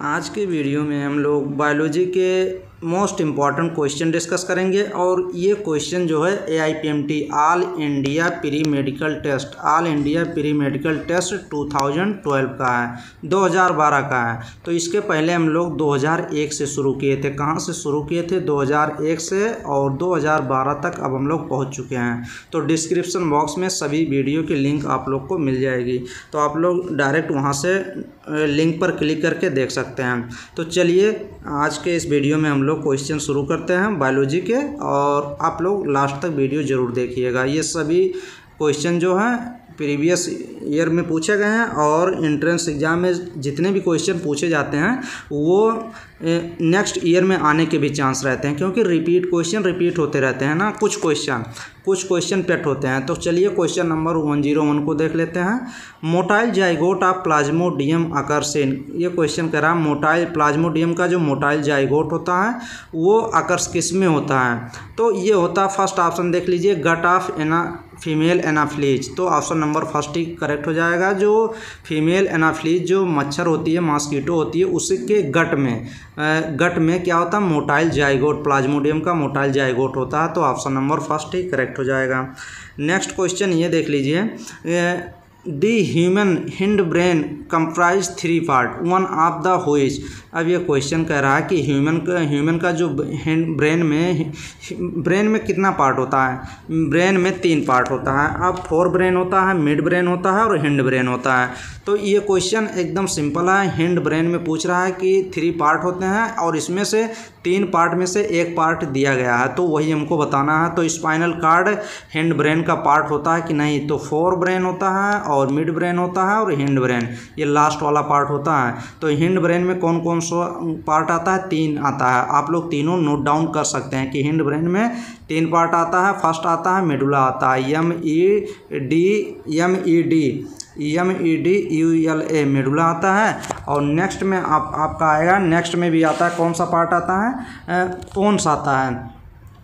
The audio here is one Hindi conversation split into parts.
आज के वीडियो में हम लोग बायोलॉजी के मोस्ट इम्पॉर्टेंट क्वेश्चन डिस्कस करेंगे और ये क्वेश्चन जो है AIPMT all India pre medical test 2012 का है, 2012 का है। तो इसके पहले हम लोग 2001 से शुरू किए थे। कहाँ से शुरू किए थे? 2001 से, और 2012 तक अब हम लोग पहुँच चुके हैं। तो डिस्क्रिप्शन बॉक्स में सभी वीडियो की लिंक आप लोग को मिल जाएगी, तो आप लोग डायरेक्ट वहाँ से लिंक पर क्लिक करके देख सकते हैं। तो चलिए आज के इस वीडियो में हम लोग क्वेश्चन शुरू करते हैं बायोलॉजी के, और आप लोग लास्ट तक वीडियो ज़रूर देखिएगा। ये सभी क्वेश्चन जो हैं प्रीवियस ईयर में पूछे गए हैं, और एंट्रेंस एग्ज़ाम में जितने भी क्वेश्चन पूछे जाते हैं वो नेक्स्ट ईयर में आने के भी चांस रहते हैं, क्योंकि क्वेश्चन रिपीट होते रहते हैं ना। कुछ क्वेश्चन पेट होते हैं। तो चलिए क्वेश्चन नंबर 101 को देख लेते हैं। Motile zygote of Plasmodium occurs in, ये क्वेश्चन कह रहा है मोटाइल प्लाज्मोडियम का जो मोटाइल जाइगोट होता है वो अकर्स किस में होता है? तो ये होता है, फर्स्ट ऑप्शन देख लीजिए, गट ऑफ फीमेल एनाफ्लीज। तो ऑप्शन नंबर फर्स्ट ही करेक्ट हो जाएगा। जो फीमेल एनाफ्लीज जो मच्छर होती है, मॉस्किटो होती है, उसके गट में क्या होता है? मोटाइल जाइगोट, प्लाज्मोडियम का मोटाइल जाइगोट होता है। तो ऑप्शन नंबर फर्स्ट ही करेक्ट हो जाएगा। नेक्स्ट क्वेश्चन ये देख लीजिए, the human hind brain comprise 3 part, one of the which. अब ये क्वेश्चन कह रहा है कि ह्यूमन का जो ब्रेन में कितना पार्ट होता है? ब्रेन में 3 पार्ट होता है। अब फोर ब्रेन होता है, मिड ब्रेन होता है और हिंड ब्रेन होता है। तो ये क्वेश्चन एकदम सिंपल है। हिंड ब्रेन में पूछ रहा है कि 3 पार्ट होते हैं, और इसमें से 3 पार्ट में से 1 पार्ट दिया गया है, तो वही हमको बताना है। तो स्पाइनल कार्ड हिंड ब्रेन का पार्ट होता है कि नहीं? तो फोर ब्रेन होता है, और मिड ब्रेन होता है, और हिंड ब्रेन ये लास्ट वाला पार्ट होता है। तो हिंड ब्रेन में कौन कौन सा पार्ट आता है? 3 आता है। आप लोग तीनों नोट डाउन कर सकते हैं कि हिंड ब्रेन में 3 पार्ट आता है। फर्स्ट आता है मेडुला आता है, MEDULA मेडुला आता है। और नेक्स्ट में आपका आएगा, नेक्स्ट में भी आता है, कौन सा पार्ट आता है? पोन्स आता है।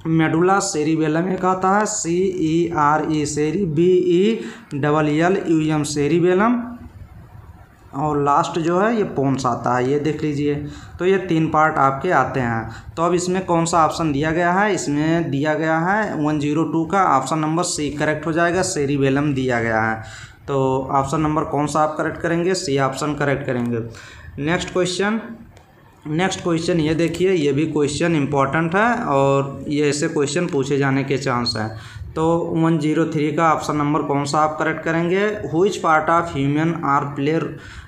मेडुला सेरिबेलम एक आता है, CERE सेरी, BELLUM सेरिबेलम, और लास्ट जो है ये पोन्स आता है। ये देख लीजिए। तो ये 3 पार्ट आपके आते हैं। तो अब इसमें कौन सा ऑप्शन दिया गया है? इसमें दिया गया है 102 का ऑप्शन नंबर C करेक्ट हो जाएगा, सेरिबेलम दिया गया है। तो ऑप्शन नंबर कौन सा आप करेक्ट करेंगे? C ऑप्शन करेक्ट करेंगे। नेक्स्ट क्वेश्चन ये देखिए, ये भी क्वेश्चन इंपॉर्टेंट है और ये ऐसे क्वेश्चन पूछे जाने के चांस है। तो 103 का ऑप्शन नंबर कौन सा आप करेक्ट करेंगे? Which part of human are play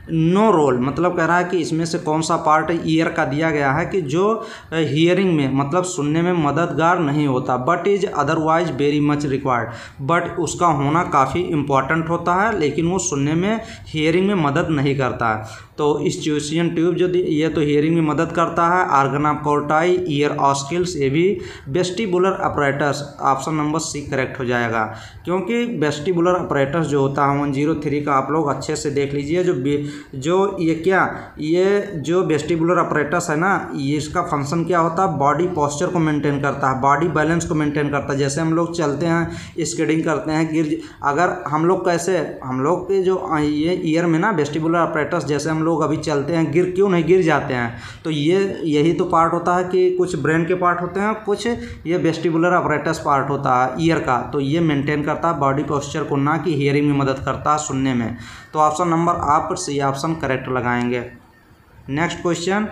no role, मतलब कह रहा है कि इसमें से कौन सा पार्ट ईयर का दिया गया है कि जो हियरिंग में, मतलब सुनने में मददगार नहीं होता, but is otherwise very much required, but उसका होना काफ़ी इम्पॉर्टेंट होता है, लेकिन वो सुनने में, हियरिंग में मदद नहीं करता है। तो स्ट्यूसियन ट्यूब जो ये तो हियरिंग में मदद करता है। ऑर्गन ऑफ कोर्टाई, ईयर ऑस्किल्स, ये भी vestibular apparatus, option number C correct हो जाएगा। क्योंकि वेस्टिबुलर अपरेटस जो होता है 103 का आप लोग अच्छे से देख लीजिए। ये जो वेस्टिबुलर अपरेटस है ना, ये इसका फंक्शन क्या होता है? बॉडी पोस्चर को मेंटेन करता है, बॉडी बैलेंस को मेंटेन करता है। जैसे हम लोग चलते हैं, स्केटिंग करते हैं, अगर हम लोग के जो ये ईयर में ना वेस्टिबुलर अपरेटस, जैसे हम लोग अभी चलते हैं, क्यों नहीं गिर जाते हैं? तो यही तो पार्ट होता है कि कुछ ब्रेन के पार्ट होते हैं, कुछ ये वेस्टिबुलर अपरेटस पार्ट होता है ईयर का। तो ये मेंटेन करता है बॉडी पोस्चर को, ना कि हियरिंग में मदद करता है सुनने में। तो ऑप्शन नंबर आप C ऑप्शन करेक्ट लगाएंगे। Next question,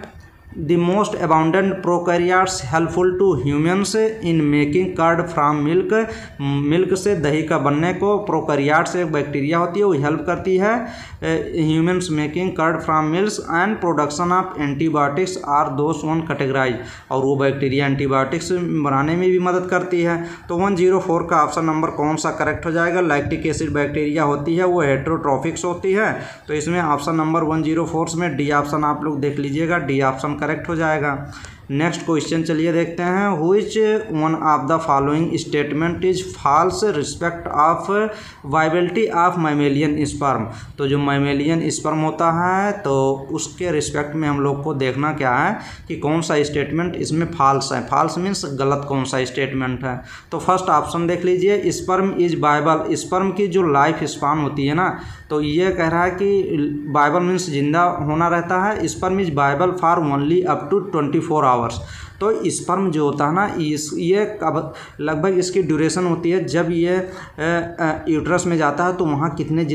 the most abundant prokaryotes helpful to humans in making curd from milk से दही का बनने को प्रोकैरियोट्स एक बैक्टीरिया होती है, वो हेल्प करती है humans making curd from milk and production of antibiotics are those one categorise, और वो बैक्टीरिया एंटीबायोटिक्स बनाने में भी मदद करती है। तो 104 का ऑप्शन नंबर कौन सा करेक्ट हो जाएगा? लैक्टिक एसिड बैक्टीरिया होती है, वो हेटेरोट्रोफिक्स होती है। तो इसमें ऑप्शन नंबर 104 में D ऑप्शन आप लोग देख लीजिएगा, D ऑप्शन करेक्ट हो जाएगा। नेक्स्ट क्वेश्चन चलिए देखते हैं, which one of the following statement is false respect of viability of mammalian sperm. तो जो मैमेलियन स्पर्म होता है तो उसके रिस्पेक्ट में हम लोग को देखना क्या है कि कौन सा स्टेटमेंट इसमें फॉल्स है। फॉल्स मीन्स गलत कौन सा स्टेटमेंट है। तो फर्स्ट ऑप्शन देख लीजिए, स्पर्म इज वाइबल। स्पर्म की जो लाइफ स्पान होती है ना, तो ये कह रहा है कि वाइबल मीन्स जिंदा होना रहता है। Sperm is viable for only up to 24 hours. तो स्पर्म जो होता है ना, ये कब लगभग इसकी ड्यूरेशन होती है, जब ये यूट्रस में जाता है तो वहाँ कितने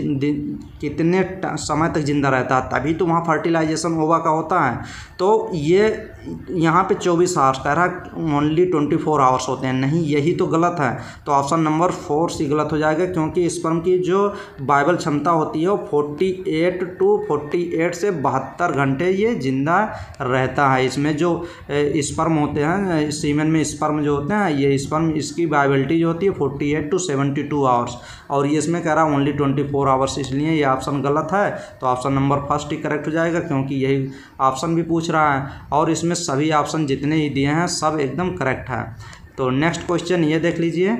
समय तक जिंदा रहता है, तभी तो वहाँ फर्टिलाइजेशन ओवा का होता है। तो ये यहाँ पे 24 आवर्स कह रहा है, ओनली 24 आवर्स होते हैं। नहीं, यही तो गलत है। तो ऑप्शन नंबर 4 सी गलत हो जाएगा, क्योंकि स्पर्म की जो वाइबल क्षमता होती है वो 48 से 72 घंटे ये जिंदा रहता है। इसमें जो स्पर्म होते हैं, सीमेन में स्पर्म जो होते हैं, ये स्पर्म इसकी वाइबिलिटी जो होती है 48 to 72 आवर्स, और ये इसमें कह रहा है ओनली 24 आवर्स, इसलिए ये ऑप्शन गलत है। तो ऑप्शन नंबर फर्स्ट ही करेक्ट हो जाएगा, क्योंकि यही ऑप्शन भी पूछ रहा है और इसमें सभी ऑप्शन जितने ही दिए हैं सब एकदम करेक्ट है। तो नेक्स्ट क्वेश्चन ये देख लीजिए,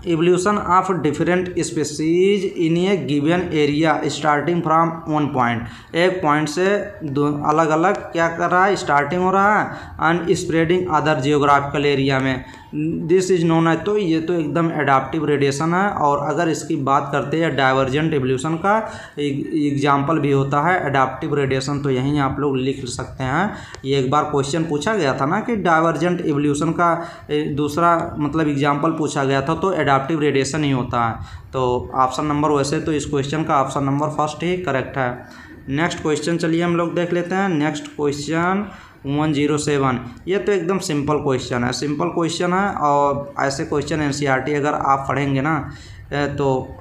evolution of different species in A given area starting from 1 point. एक पॉइंट से अलग अलग क्या कर रहा है, स्टार्टिंग हो रहा है and spreading other geographical area में, दिस इज नोन है। तो ये तो एकदम एडाप्टिव रेडिएशन है। और अगर इसकी बात करते हैं डाइवर्जेंट एवोल्यूशन का एग्जाम्पल भी होता है एडाप्टिव रेडिएशन, तो यहीं आप लोग लिख सकते हैं। ये एक बार क्वेश्चन पूछा गया था ना कि डाइवर्जेंट एवोल्यूशन का दूसरा मतलब एग्जाम्पल पूछा गया था, तो एडाप्टिव रेडिएशन ही होता है। तो ऑप्शन नंबर, वैसे तो इस क्वेश्चन का ऑप्शन नंबर फर्स्ट ही करेक्ट है। नेक्स्ट क्वेश्चन चलिए हम लोग देख लेते हैं। नेक्स्ट क्वेश्चन 107, ये तो एकदम सिंपल क्वेश्चन है, सिंपल क्वेश्चन है। और ऐसे क्वेश्चन एनसीईआरटी अगर आप पढ़ेंगे ना तो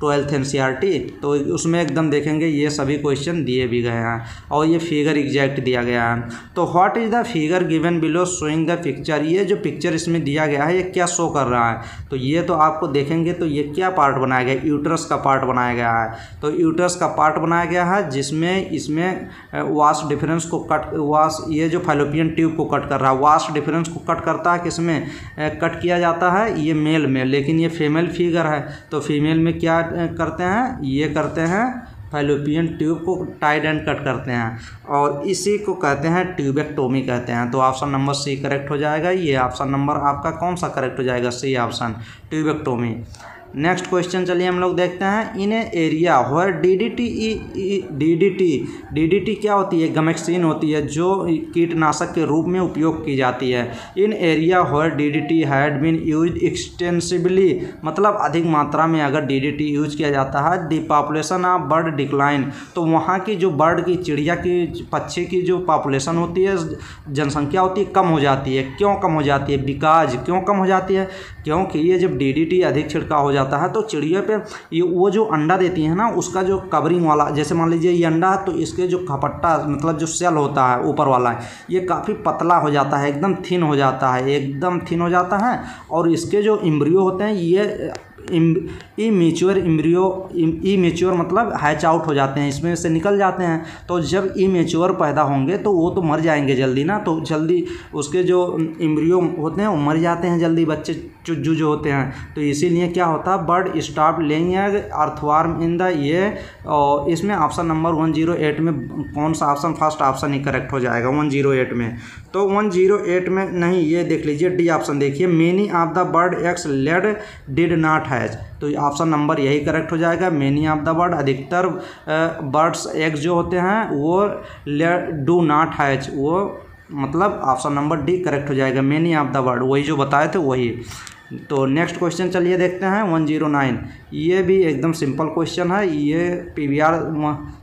12th एनसीईआरटी, तो उसमें एकदम देखेंगे ये सभी क्वेश्चन दिए भी गए हैं और ये फिगर एग्जैक्ट दिया गया है। तो what is the figure given below showing the picture. ये जो पिक्चर इसमें दिया गया है ये क्या शो कर रहा है, तो ये तो आपको देखेंगे तो ये क्या पार्ट बनाया गया है, यूट्रस का पार्ट बनाया गया है। तो यूट्रस का पार्ट बनाया गया है जिसमें इसमें वास डिफरेंस को ये जो फैलोपियन ट्यूब को कट कर रहा है, वास डिफरेंस को कट करता है, किसमें कट किया जाता है, ये मेल में। लेकिन ये फीमेल फिगर है, तो फीमेल में क्या करते हैं, ये करते हैं फैलोपियन ट्यूब को टाइड एंड कट करते हैं, और इसी को कहते हैं ट्यूबेक्टोमी कहते हैं। तो ऑप्शन नंबर सी करेक्ट हो जाएगा। ये ऑप्शन नंबर आपका कौन सा करेक्ट हो जाएगा, C option, tubectomy. Next question चलिए हम लोग देखते हैं, इन एरिया वेयर डीडीटी क्या होती है, गमेक्सिन होती है जो कीटनाशक के रूप में उपयोग की जाती है। In area where DDT had been used extensively, मतलब अधिक मात्रा में अगर डीडीटी यूज किया जाता है, the population of bird decline, तो वहाँ की जो बर्ड की, चिड़िया की, पक्षी की जो पॉपुलेशन होती है, जनसंख्या होती है, कम हो जाती है। क्यों कम हो जाती है, बिकॉज, क्यों कम हो जाती है, क्योंकि ये जब डीडीटी अधिक छिड़काव हो जाता है तो चिड़िया पे ये वो जो अंडा देती है ना, उसका जो कवरिंग वाला, जैसे मान लीजिए ये अंडा है तो इसके जो खपट्टा मतलब जो सेल होता है ऊपर वाला, ये काफ़ी पतला हो जाता है, एकदम थिन हो जाता है, एकदम थिन हो जाता है। और इसके जो एम्ब्रियो होते हैं ये इमेच्योर मतलब हैच आउट हो जाते हैं, इसमें से निकल जाते हैं। तो जब इमेच्योर पैदा होंगे तो वो तो मर जाएंगे जल्दी ना, तो जल्दी उसके जो एम्ब्रियो होते हैं वो मर जाते हैं जल्दी, बच्चे चुज्जू जो होते हैं। तो इसीलिए क्या होता है, bird stop laying egg earthworm in the ये, और इसमें ऑप्शन नंबर 108 में कौन सा ऑप्शन, फर्स्ट ऑप्शन ही करेक्ट हो जाएगा 108 में। तो 108 में नहीं, ये देख लीजिए डी ऑप्शन देखिए, many of the bird eggs laid did not hatch, तो ऑप्शन नंबर यही करेक्ट हो जाएगा, मेनी ऑफ द बर्ड, अधिकतर बर्ड्स एग्स जो होते हैं वो डू नॉट हैच, वो मतलब ऑप्शन नंबर डी करेक्ट हो जाएगा, मेनी ऑफ द बर्ड, वही जो बताए थे वही। तो नेक्स्ट क्वेश्चन चलिए देखते हैं 109, ये भी एकदम सिंपल क्वेश्चन है, ये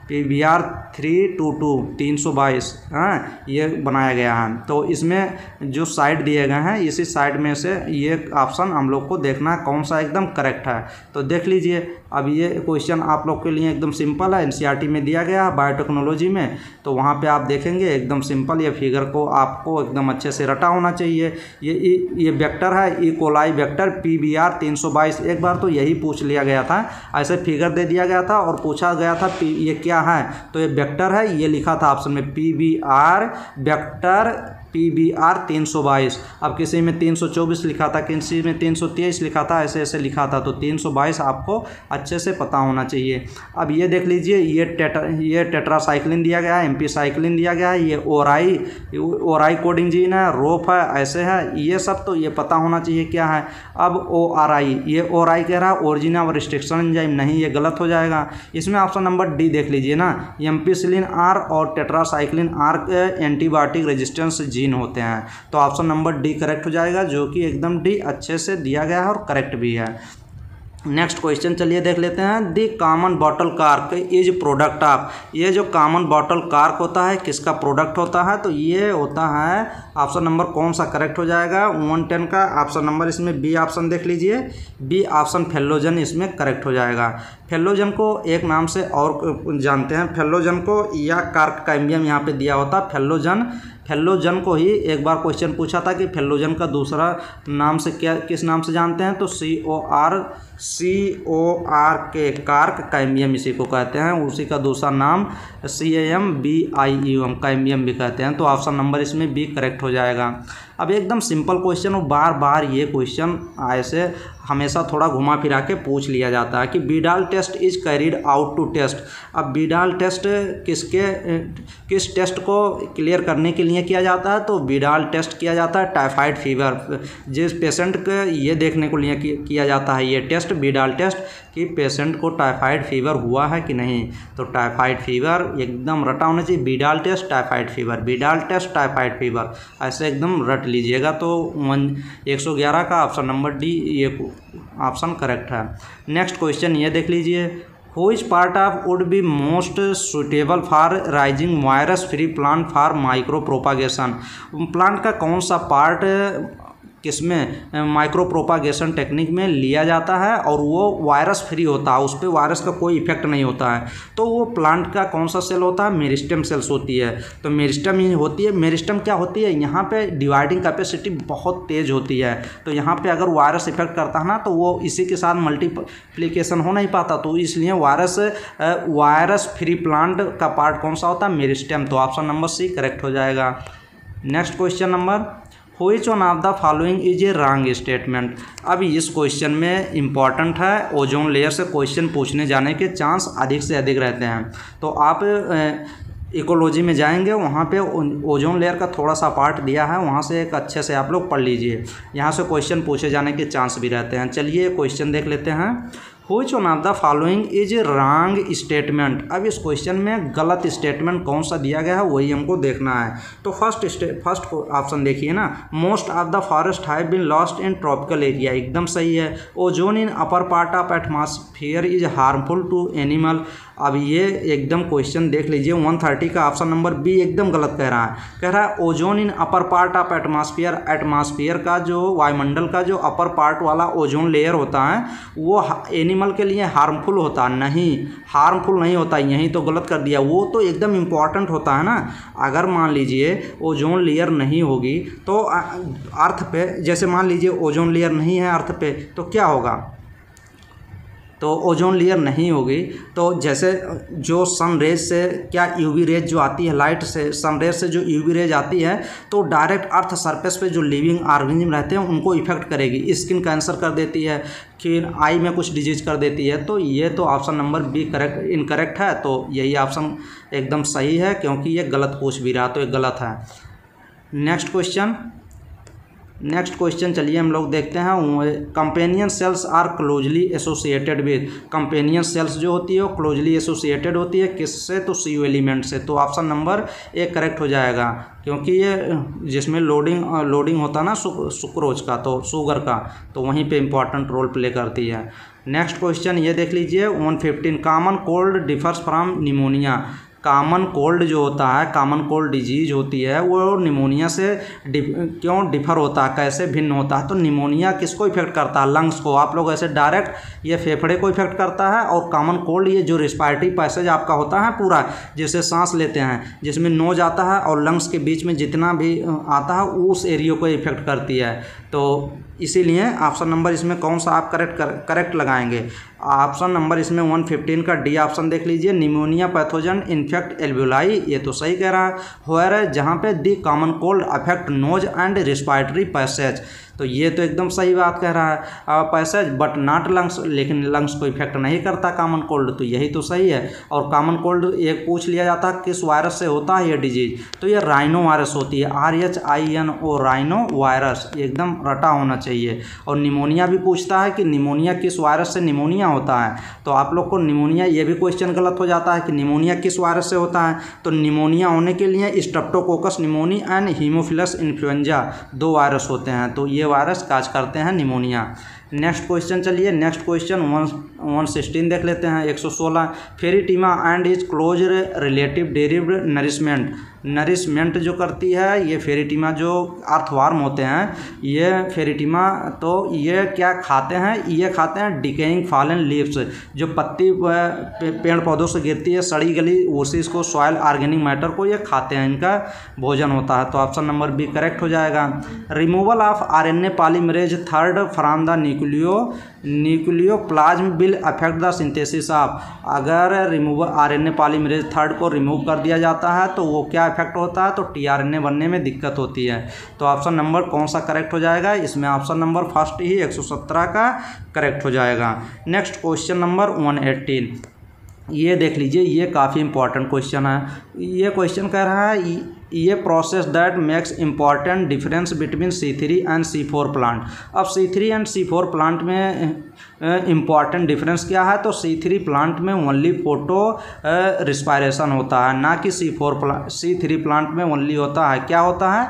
PBR 322 हाँ ये बनाया गया है। तो इसमें जो साइड दिए गए हैं इसी साइड में से ये ऑप्शन हम लोग को देखना है कौन सा एकदम करेक्ट है। तो देख लीजिए, अब ये क्वेश्चन आप लोग के लिए एकदम सिंपल है, एनसीईआरटी में दिया गया है बायोटेक्नोलॉजी में, तो वहाँ पे आप देखेंगे एकदम सिंपल, ये फिगर को आपको एकदम अच्छे से रटा होना चाहिए। ये वेक्टर है, ई कोलाई वेक्टर PBR 322, एक बार तो यही पूछ लिया गया था, ऐसे फिगर दे दिया गया था और पूछा गया था ये क्या है, तो ये वेक्टर है, ये लिखा था ऑप्शन में PBR वेक्टर PBR 322। अब किसी में 324 लिखा था, किसी में 323 लिखा था, ऐसे ऐसे लिखा था, तो 322 आपको अच्छे से पता होना चाहिए। अब ये देख लीजिए, ये टेट्रासाइक्लिन दिया गया है, एम्पीसाइक्लिन दिया गया है, ये ओराई कोडिंग जीन है, रोप है, ऐसे है, ये सब तो ये पता होना चाहिए क्या है। अब ORI, ये ORI कह रहा है ओरिजिन ऑफ रिस्ट्रिक्शन एंजाइम, नहीं ये गलत हो जाएगा। इसमें ऑप्शन नंबर डी देख लीजिए ना, एम्पिसिलिन R और टेट्रासाइक्लिन R के एंटीबायोटिक रेजिस्टेंस जीन होते हैं, तो ऑप्शन नंबर डी करेक्ट हो जाएगा, जो कि एकदम डी अच्छे से दिया गया है और करेक्ट भी है। नेक्स्ट क्वेश्चन चलिए देख लेते हैं। The common bottle cork is product of, ये जो कॉमन बॉटल कार्क होता है किसका प्रोडक्ट होता है, तो ये होता है ऑप्शन नंबर कौन सा करेक्ट हो जाएगा 110 का ऑप्शन नंबर, इसमें बी ऑप्शन देख लीजिए, बी ऑप्शन फेलोजन इसमें करेक्ट हो जाएगा। फेलोजन को एक नाम से और जानते हैं, फेलोजन को या कार्क कैम्बियम यहाँ पे दिया होता, फेलोजन को ही एक बार क्वेश्चन पूछा था कि फेलोजन का दूसरा नाम से क्या, किस नाम से जानते हैं, तो COR के कार्क कैम्बियम इसी को कहते हैं, उसी का दूसरा नाम CAMBIUM कैम्बियम भी कहते हैं, तो ऑप्शन नंबर इसमें बी करेक्ट हो जाएगा। अब एकदम सिंपल क्वेश्चन, और बार बार ये क्वेश्चन ऐसे हमेशा थोड़ा घुमा फिरा के पूछ लिया जाता है कि Widal test is carried out to test. अब बीडाल टेस्ट किस टेस्ट को क्लियर करने के लिए किया जाता है, तो बीडाल टेस्ट किया जाता है टाइफाइड फीवर, जिस पेशेंट के ये देखने को लिए किया जाता है ये टेस्ट, बीडाल टेस्ट, कि पेशेंट को टाइफाइड फीवर हुआ है कि नहीं, तो टाइफाइड फीवर एकदम रटा होना चाहिए, Widal test typhoid fever, Widal test typhoid fever, ऐसे एकदम रट लीजिएगा, तो 111 का ऑप्शन नंबर डी ये ऑप्शन करेक्ट है। नेक्स्ट क्वेश्चन ये देख लीजिए, which part of would be most suitable for raising virus free plant for micropropagation, plant का कौन सा पार्ट किसमें माइक्रो प्रोपागेशन टेक्निक में लिया जाता है और वो वायरस फ्री होता है, उस पर वायरस का कोई इफेक्ट नहीं होता है, तो वो प्लांट का कौन सा सेल होता है, मेरिस्टेम सेल्स होती है, तो मेरिस्टेम ही होती है। मेरिस्टेम क्या होती है, यहाँ पे डिवाइडिंग कैपेसिटी बहुत तेज होती है, तो यहाँ पे अगर वायरस इफेक्ट करता है ना तो वो इसी के साथ मल्टीप्लिकेशन हो नहीं पाता, तो इसलिए वायरस फ्री प्लांट का पार्ट कौन सा होता है, मेरिस्टेम, तो ऑप्शन नंबर सी करेक्ट हो जाएगा। Next question number, which one of the following is a wrong statement. अब इस क्वेश्चन में इंपॉर्टेंट है, ओजोन लेयर से क्वेश्चन पूछने जाने के चांस अधिक से अधिक रहते हैं, तो आप इकोलॉजी में जाएंगे, वहाँ पे ओजोन लेयर का थोड़ा सा पार्ट दिया है, वहाँ से एक अच्छे से आप लोग पढ़ लीजिए, यहाँ से क्वेश्चन पूछे जाने के चांस भी रहते हैं। चलिए क्वेश्चन देख लेते हैं। Which one of the following is wrong statement. अब इस क्वेश्चन में गलत स्टेटमेंट कौन सा दिया गया है वही हमको देखना है। तो फर्स्ट ऑप्शन देखिए ना, most of the forest have been lost in tropical area, एकदम सही है। Ozone in upper part of atmosphere is harmful to animal. अब ये एकदम क्वेश्चन देख लीजिए 130 का ऑप्शन नंबर बी एकदम गलत कह रहा है। कह रहा है ozone in upper part of atmosphere, atmosphere का जो वायुमंडल का जो अपर पार्ट वाला ओजोन लेयर होता है वो एनिमल के लिए हार्मफुल होता नहीं, हार्मफुल नहीं होता, यही तो गलत कर दिया। वो तो एकदम इम्पॉर्टेंट होता है ना। अगर मान लीजिए ओजोन लेयर नहीं होगी तो अर्थ पे, जैसे मान लीजिए ओजोन लेयर नहीं है अर्थ पे तो क्या होगा, तो ओजोन लेयर नहीं होगी तो जैसे जो सन रेज से क्या यूवी रेज जो आती है लाइट से, सन रेज से जो यूवी रेज आती है तो डायरेक्ट अर्थ सरफेस पे जो लिविंग ऑर्गेनिज्म रहते हैं उनको इफेक्ट करेगी, स्किन कैंसर कर देती है, फिर आई में कुछ डिजीज कर देती है। तो ये तो ऑप्शन नंबर बी इनकरेक्ट है, तो यही ऑप्शन एकदम सही है क्योंकि ये गलत पूछ भी रहा तो ये गलत है। नेक्स्ट क्वेश्चन चलिए हम लोग देखते हैं। Companion cells are closely associated with, companion cells जो होती है वो क्लोजली एसोसिएटेड होती है किससे, तो CO एलिमेंट से, तो ऑप्शन नंबर ए करेक्ट हो जाएगा क्योंकि ये जिसमें लोडिंग होता है ना सुक्रोज का, तो शुगर का, तो वहीं पे इम्पॉर्टेंट रोल प्ले करती है। नेक्स्ट क्वेश्चन ये देख लीजिए 115, common cold differs from pneumonia. Common cold जो होता है, कॉमन कोल्ड डिजीज होती है वो निमोनिया से क्यों डिफर होता है, कैसे भिन्न होता है, तो निमोनिया किसको इफेक्ट करता है, लंग्स को। आप लोग ऐसे डायरेक्ट ये फेफड़े को इफेक्ट करता है, और कॉमन कोल्ड ये जो रिस्पायरेटरी पैसेज आपका होता है पूरा, जिससे सांस लेते हैं, जिसमें नोज आता है और लंग्स के बीच में जितना भी आता है उस एरिया को इफेक्ट करती है। तो इसीलिए ऑप्शन नंबर इसमें कौन सा आप करेक्ट लगाएंगे। ऑप्शन नंबर इसमें 115 का डी ऑप्शन देख लीजिए, निमोनिया पैथोजन इन्फेक्ट एल्वेओलाई, ये तो सही कह रहा है। होयर जहाँ पे the common cold affect nose and respiratory passage, तो ये तो एकदम सही बात कह रहा है, पैसेज बट नॉट लंग्स, लेकिन लंग्स को इफेक्ट नहीं करता कॉमन कोल्ड, तो यही तो सही है। और कॉमन कोल्ड एक पूछ लिया जाता है किस वायरस से होता है ये डिजीज, तो ये राइनो वायरस होती है, RHINO राइनो वायरस, एकदम रटा होना चाहिए। और निमोनिया भी पूछता है कि निमोनिया किस वायरस से निमोनिया होता है, तो आप लोग को निमोनिया ये भी क्वेश्चन गलत हो जाता है कि निमोनिया किस वायरस से होता है, तो निमोनिया होने के लिए streptococcus pneumoniae and haemophilus influenzae 2 virus होते हैं, तो ये वायरस काज करते हैं निमोनिया। नेक्स्ट क्वेश्चन चलिए, नेक्स्ट क्वेश्चन 116 देख लेते हैं। 116 pheretima and is close relative derived nourishment जो करती है ये फेरिटीमा, जो अर्थवार्म होते हैं ये फेरिटीमा, तो ये क्या खाते हैं, ये खाते हैं डिकेइंग फॉलन लीव्स, जो पत्ती पेड़ पौधों से गिरती है सड़ी गली उसी इसको सॉइल ऑर्गेनिक मैटर को ये खाते हैं, इनका भोजन होता है, तो ऑप्शन नंबर बी करेक्ट हो जाएगा। Removal of RNA polymerase third from the nucleoplasm will affect the synthesis of, अगर RNA पॉलीमरेज थर्ड को रिमूव कर दिया जाता है तो वो क्या इफेक्ट होता है, तो tRNA बनने में दिक्कत होती है, तो ऑप्शन नंबर कौन सा करेक्ट हो जाएगा, इसमें ऑप्शन नंबर फर्स्ट ही 117 का करेक्ट हो जाएगा। नेक्स्ट क्वेश्चन नंबर 118, ये देख लीजिए, ये काफ़ी इंपॉर्टेंट क्वेश्चन है। ये क्वेश्चन कह रहा है ये process that makes important difference between C3 and C4 plant. अब C3 एंड C4 प्लांट में इम्पॉर्टेंट डिफरेंस क्या है, तो C3 प्लांट में ओनली फोटो रिस्पायरेशन होता है, ना कि C3 प्लांट में ओनली होता है, क्या होता है,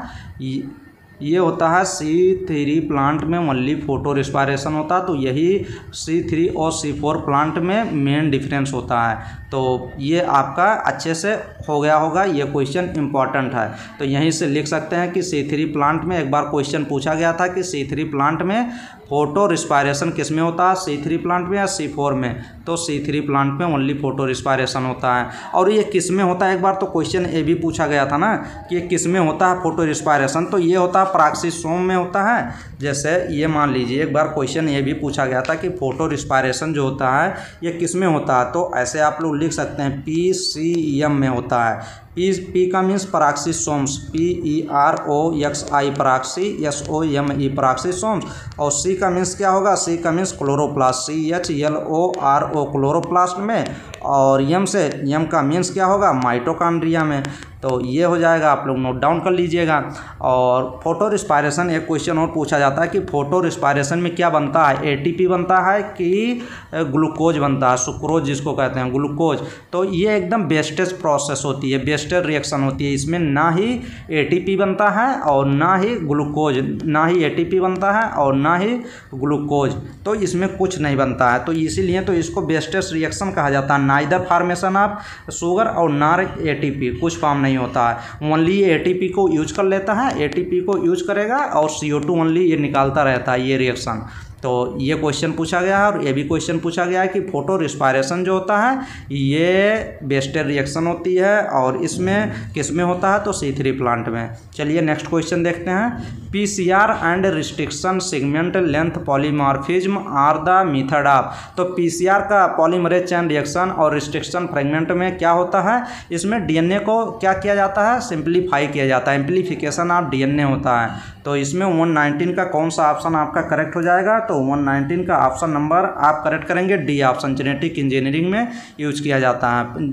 ये होता है C3 प्लांट में ओनली फोटो रिस्पायरेशन होता है, तो यही C3 और C4 प्लांट में मेन डिफरेंस होता है, तो ये आपका अच्छे से हो गया होगा, ये क्वेश्चन इंपॉर्टेंट है, तो यहीं से लिख सकते हैं कि C3 प्लांट में एक बार क्वेश्चन पूछा गया था कि C3 प्लांट में फोटो रिस्पायरेशन किस में होता है, C3 प्लांट में या C4 में, तो C3 प्लांट में ओनली फोटो रिस्पायरेशन होता है। और ये किस में होता है, एक बार तो क्वेश्चन ये भी पूछा गया था ना कि ये किस में होता है फोटो रिस्पायरेशन, तो ये होता है पराक्सीसोम में होता है। जैसे ये मान लीजिए एक बार क्वेश्चन ये भी पूछा गया था कि फोटो रिस्पायरेशन जो होता है ये किस में होता है, तो ऐसे आप लोग लिख सकते हैं PCM में होता है। P का मीन्स पराक्सीसोम्स, PEROXI पराक्सी, SOME पराक्सीसोम्स, और C का मीन्स क्या होगा, C का मीन्स क्लोरोप्लास्ट, CHLORO क्लोरोप्लास्ट में, और M का मीन्स क्या होगा, माइटोकॉन्ड्रिया में, तो ये हो जाएगा, आप लोग नोट डाउन कर लीजिएगा। और फोटो रिस्पायरेशन एक क्वेश्चन और पूछा जाता है कि फोटो रिस्पायरेशन में क्या बनता है, ATP बनता है कि ग्लूकोज बनता है, सुक्रोज जिसको कहते हैं ग्लूकोज, तो ये एकदम बेस्टेज प्रोसेस होती है, बेस्टेज रिएक्शन होती है, इसमें ना ही ATP बनता है और ना ही ग्लूकोज, ना ही ATP बनता है और ना ही ग्लूकोज, तो इसमें कुछ नहीं बनता है, तो इसीलिए तो इसको बेस्टेज रिएक्शन कहा जाता है। नाइदर फॉर्मेशन ऑफ शुगर और नार ATP, कुछ फॉर्म नहीं होता है, ओनली ये ATP को यूज कर लेता है, ATP को यूज करेगा और CO2 ओनली ये निकालता रहता है, ये रिएक्शन। तो ये क्वेश्चन पूछा गया है, और ये भी क्वेश्चन पूछा गया है कि फोटो रिस्पायरेशन जो होता है ये बेस्टेड रिएक्शन होती है, और इसमें किस में होता है, तो C3 प्लांट में। चलिए नेक्स्ट क्वेश्चन देखते हैं। PCR and restriction segment length polymorphism are the method of, तो PCR का पॉलीमरेज चेन रिएक्शन और रिस्ट्रिक्शन फ्रेगमेंट में क्या होता है, इसमें DNA को क्या किया जाता है, सिंप्लीफाई किया जाता है, एम्प्लीफिकेशन ऑफ DNA होता है, तो इसमें 119 का कौन सा ऑप्शन आपका करेक्ट हो जाएगा, तो 119 का ऑप्शन नंबर आप करेक्ट करेंगे डी ऑप्शन, जेनेटिक इंजीनियरिंग में यूज किया जाता है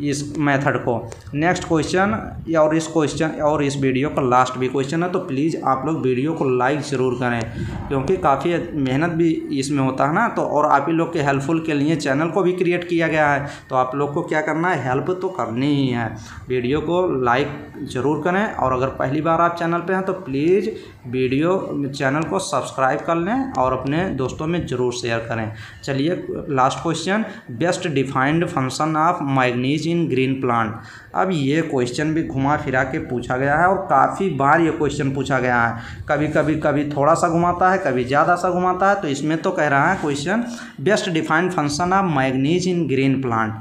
इस मेथड को। नेक्स्ट क्वेश्चन, और इस क्वेश्चन और इस वीडियो का लास्ट भी क्वेश्चन है, तो प्लीज़ आप लोग वीडियो को लाइक ज़रूर करें, क्योंकि काफ़ी मेहनत भी इसमें होता है ना, तो और आप ही लोग के हेल्पफुल के लिए चैनल को भी क्रिएट किया गया है, तो आप लोग को क्या करना है, हेल्प तो करनी ही है। वीडियो को लाइक ज़रूर करें, और अगर पहली बार आप चैनल पर हैं तो प्लीज़ चैनल को सब्सक्राइब कर लें और अपने दोस्तों में ज़रूर शेयर करें। चलिए last question, best defined function of manganese in green plant. अब ये क्वेश्चन भी घुमा फिरा के पूछा गया है, और काफ़ी बार ये क्वेश्चन पूछा गया है, कभी थोड़ा सा घुमाता है, कभी ज़्यादा सा घुमाता है, तो इसमें तो कह रहा है question best defined function of manganese in green plant.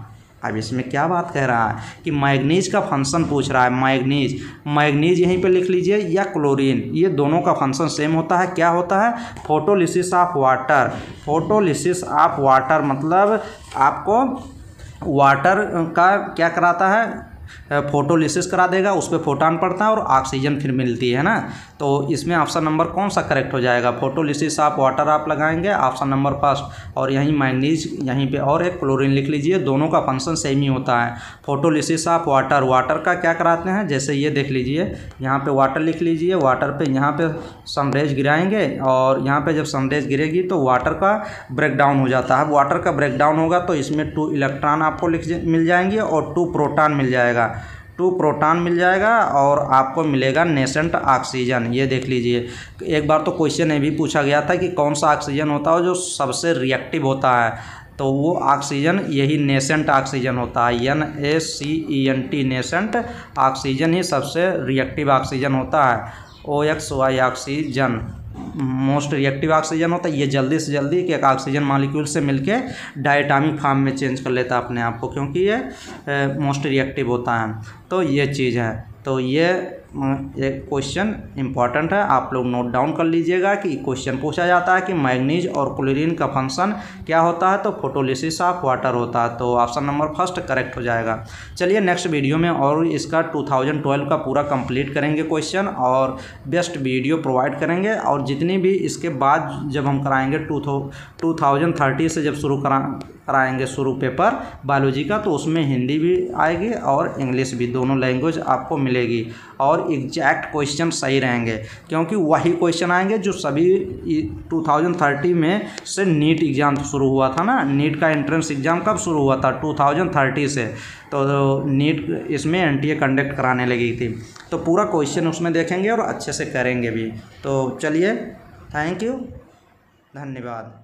अब इसमें क्या बात कह रहा है कि मैग्नीज का फंक्शन पूछ रहा है। मैग्नीज यहीं पे लिख लीजिए, या क्लोरीन, ये दोनों का फंक्शन सेम होता है। क्या होता है? Photolysis of water. Photolysis of water मतलब आपको वाटर का क्या कराता है? फोटोलिसिस करा देगा, उस पर फोटोन पड़ता है और ऑक्सीजन फिर मिलती है ना। तो इसमें ऑप्शन नंबर कौन सा करेक्ट हो जाएगा? फोटोलिसिस ऑफ वाटर आप लगाएंगे, ऑप्शन नंबर फर्स्ट। और यहीं मैग्नीज, यहीं पे और एक क्लोरीन लिख लीजिए, दोनों का फंक्शन सेम ही होता है। फोटोलिसिस ऑफ वाटर, वाटर का क्या कराते हैं? जैसे ये देख लीजिए, यहाँ पे वाटर लिख लीजिए, वाटर पे यहाँ पे सनरेज गिराएंगे और यहाँ पे जब सनरेज गिरेगी तो वाटर का ब्रेकडाउन हो जाता है। वाटर का ब्रेकडाउन होगा तो इसमें 2 इलेक्ट्रॉन आपको मिल जाएंगे और 2 प्रोटॉन मिल जाएगा। 2 प्रोटॉन मिल जाएगा और आपको मिलेगा नेसेंट ऑक्सीजन। ये देख लीजिए, एक बार तो क्वेश्चन ये भी पूछा गया था कि कौन सा ऑक्सीजन होता है जो सबसे रिएक्टिव होता है, तो वो ऑक्सीजन यही नेसेंट ऑक्सीजन होता है। NaCENT, नेसेंट ऑक्सीजन ही सबसे रिएक्टिव ऑक्सीजन होता है। OXY oxygen most reactive oxygen होता है। ये जल्दी से जल्दी एक ऑक्सीजन मॉलिक्यूल से मिलके डायटॉमिक फॉर्म में चेंज कर लेता है अपने आप को, क्योंकि ये मोस्ट रिएक्टिव होता है। तो ये चीज़ है। तो ये एक क्वेश्चन इंपॉर्टेंट है, आप लोग नोट डाउन कर लीजिएगा कि क्वेश्चन पूछा जाता है कि मैग्नीज और क्लोरीन का फंक्शन क्या होता है, तो फोटोलिसिस ऑफ वाटर होता है। तो ऑप्शन नंबर फर्स्ट करेक्ट हो जाएगा। चलिए नेक्स्ट वीडियो में और इसका 2012 का पूरा कंप्लीट करेंगे क्वेश्चन, और बेस्ट वीडियो प्रोवाइड करेंगे। और जितनी भी इसके बाद जब हम कराएंगे 2030 से जब कराएंगे शुरू पेपर बायोलॉजी का, तो उसमें हिंदी भी आएगी और इंग्लिश भी, दोनों लैंग्वेज आपको मिलेगी और एग्जैक्ट क्वेश्चन सही रहेंगे, क्योंकि वही क्वेश्चन आएंगे जो सभी 2030 में से नीट एग्ज़ाम शुरू हुआ था ना। नीट का एंट्रेंस एग्ज़ाम कब शुरू हुआ था? 2030 से। तो नीट इसमें NTA कंडक्ट कराने लगी थी, तो पूरा क्वेश्चन उसमें देखेंगे और अच्छे से करेंगे भी। तो चलिए, थैंक यू, धन्यवाद।